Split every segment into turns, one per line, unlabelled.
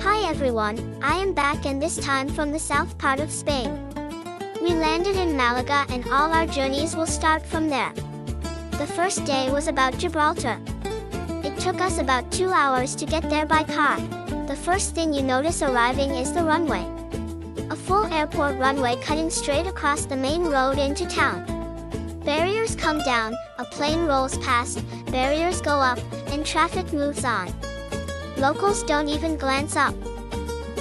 Hi everyone, I am back and this time from the south part of Spain. We landed in Malaga and all our journeys will start from there. The first day was about Gibraltar. It took us about 2 hours to get there by car. The first thing you notice arriving is the runway. A full airport runway cutting straight across the main road into town. Barriers come down, a plane rolls past, barriers go up, and traffic moves on. Locals don't even glance up.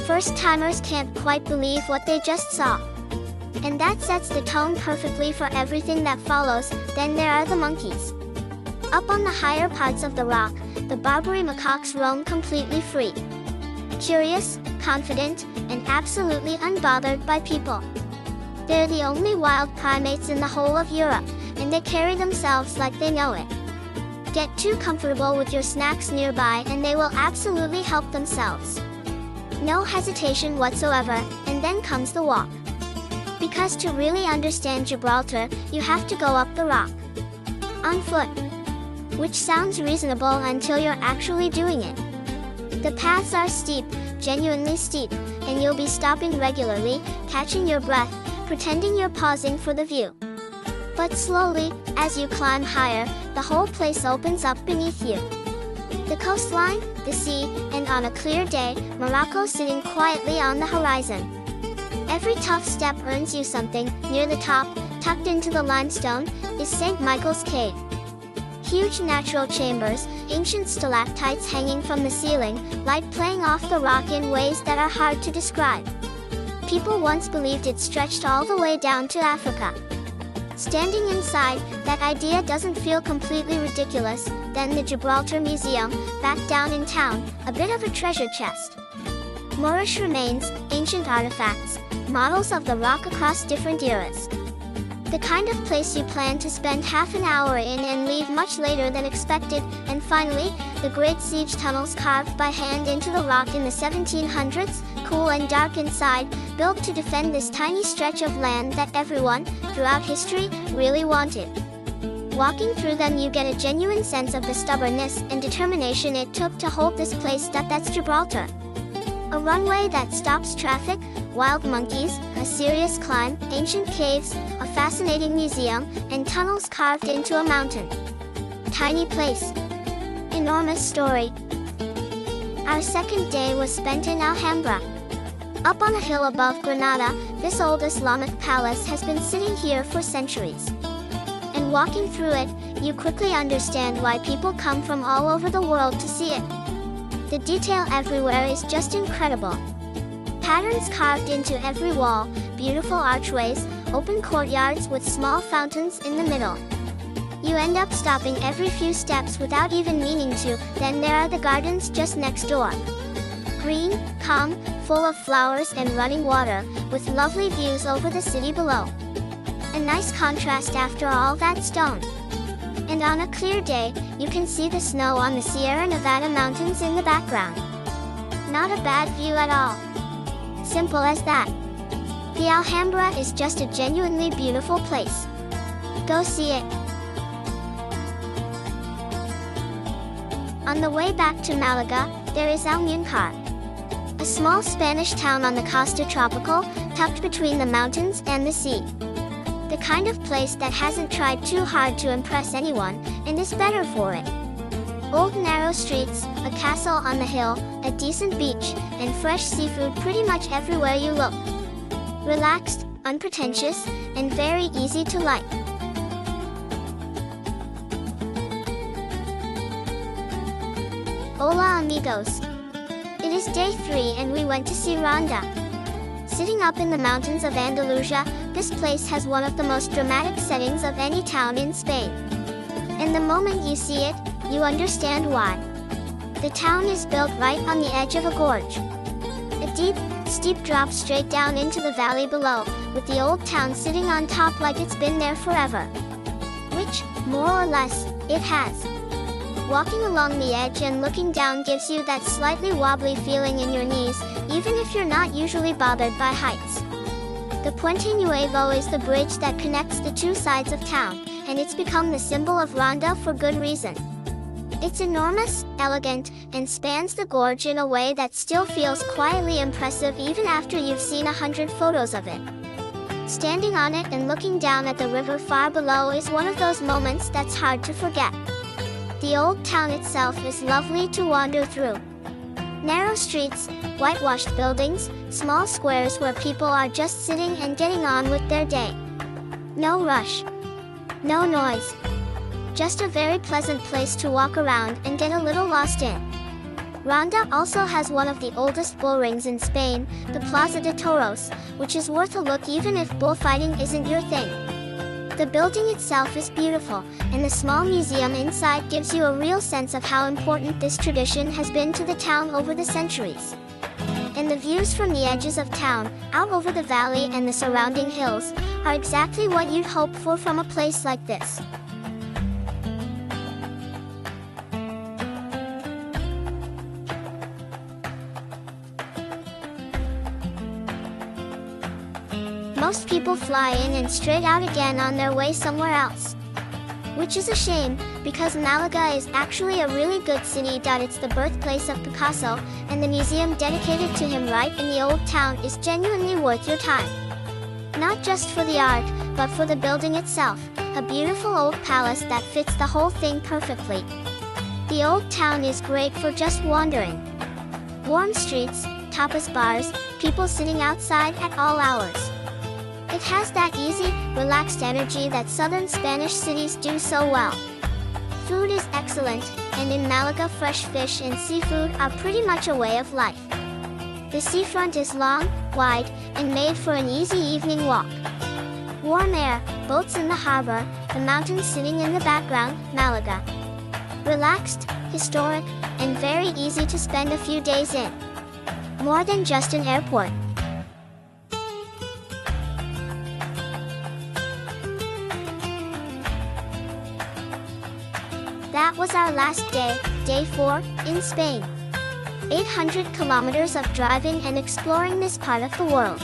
First-timers can't quite believe what they just saw. And that sets the tone perfectly for everything that follows. Then there are the monkeys. Up on the higher parts of the rock, the Barbary macaques roam completely free. Curious, confident, and absolutely unbothered by people. They're the only wild primates in the whole of Europe, and they carry themselves like they know it. Get too comfortable with your snacks nearby and they will absolutely help themselves. No hesitation whatsoever, and then comes the walk. Because to really understand Gibraltar, you have to go up the rock. On foot. Which sounds reasonable until you're actually doing it. The paths are steep, genuinely steep, and you'll be stopping regularly, catching your breath, pretending you're pausing for the view. But slowly, as you climb higher, the whole place opens up beneath you. The coastline, the sea, and on a clear day, Morocco sitting quietly on the horizon. Every tough step earns you something. Near the top, tucked into the limestone, is St. Michael's Cave. Huge natural chambers, ancient stalactites hanging from the ceiling, light playing off the rock in ways that are hard to describe. People once believed it stretched all the way down to Africa. Standing inside, that idea doesn't feel completely ridiculous. Then the Gibraltar Museum, back down in town, a bit of a treasure chest. Moorish remains, ancient artifacts, models of the rock across different eras. The kind of place you plan to spend half an hour in and leave much later than expected. And finally, the great siege tunnels carved by hand into the rock in the 1700s, cool and dark inside, built to defend this tiny stretch of land that everyone, throughout history, really wanted. Walking through them you get a genuine sense of the stubbornness and determination it took to hold this place. That's Gibraltar. A runway that stops traffic, wild monkeys, a serious climb, ancient caves, a fascinating museum, and tunnels carved into a mountain. Tiny place. Enormous story. Our second day was spent in Alhambra. Up on a hill above Granada, this old Islamic palace has been sitting here for centuries. And walking through it, you quickly understand why people come from all over the world to see it. The detail everywhere is just incredible. Patterns carved into every wall, beautiful archways, open courtyards with small fountains in the middle. You end up stopping every few steps without even meaning to. Then there are the gardens just next door. Green, calm, full of flowers and running water, with lovely views over the city below. A nice contrast after all that stone. And on a clear day, you can see the snow on the Sierra Nevada mountains in the background. Not a bad view at all. Simple as that. The Alhambra is just a genuinely beautiful place. Go see it. On the way back to Malaga, there is Almunecar. A small Spanish town on the Costa Tropical, tucked between the mountains and the sea. The kind of place that hasn't tried too hard to impress anyone, and is better for it. Old narrow streets, a castle on the hill, a decent beach, and fresh seafood pretty much everywhere you look. Relaxed, unpretentious, and very easy to like. Hola amigos! It is day 3 and we went to see Ronda. Sitting up in the mountains of Andalusia, this place has one of the most dramatic settings of any town in Spain. And the moment you see it, you understand why. The town is built right on the edge of a gorge. A deep, steep drop straight down into the valley below, with the old town sitting on top like it's been there forever. Which, more or less, it has. Walking along the edge and looking down gives you that slightly wobbly feeling in your knees, even if you're not usually bothered by heights. The Puente Nuevo is the bridge that connects the two sides of town, and it's become the symbol of Ronda for good reason. It's enormous, elegant, and spans the gorge in a way that still feels quietly impressive even after you've seen 100 photos of it. Standing on it and looking down at the river far below is one of those moments that's hard to forget. The old town itself is lovely to wander through. Narrow streets, whitewashed buildings, small squares where people are just sitting and getting on with their day. No rush. No noise. Just a very pleasant place to walk around and get a little lost in. Ronda also has one of the oldest bull rings in Spain, the Plaza de Toros, which is worth a look even if bullfighting isn't your thing. The building itself is beautiful, and the small museum inside gives you a real sense of how important this tradition has been to the town over the centuries. And the views from the edges of town, out over the valley and the surrounding hills, are exactly what you'd hope for from a place like this. Most people fly in and straight out again on their way somewhere else. Which is a shame, because Malaga is actually a really good city. It's the birthplace of Picasso, and the museum dedicated to him right in the old town is genuinely worth your time. Not just for the art, but for the building itself, a beautiful old palace that fits the whole thing perfectly. The old town is great for just wandering. Warm streets, tapas bars, people sitting outside at all hours. It has that easy, relaxed energy that southern Spanish cities do so well. Food is excellent, and in Malaga fresh fish and seafood are pretty much a way of life. The seafront is long, wide, and made for an easy evening walk. Warm air, boats in the harbor, the mountains sitting in the background, Malaga. Relaxed, historic, and very easy to spend a few days in. More than just an airport. That was our last day, day 4, in Spain. 800 kilometers of driving and exploring this part of the world.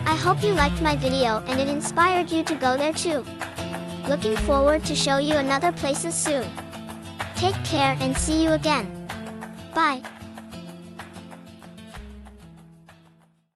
I hope you liked my video and it inspired you to go there too. Looking forward to show you another places soon. Take care and see you again. Bye.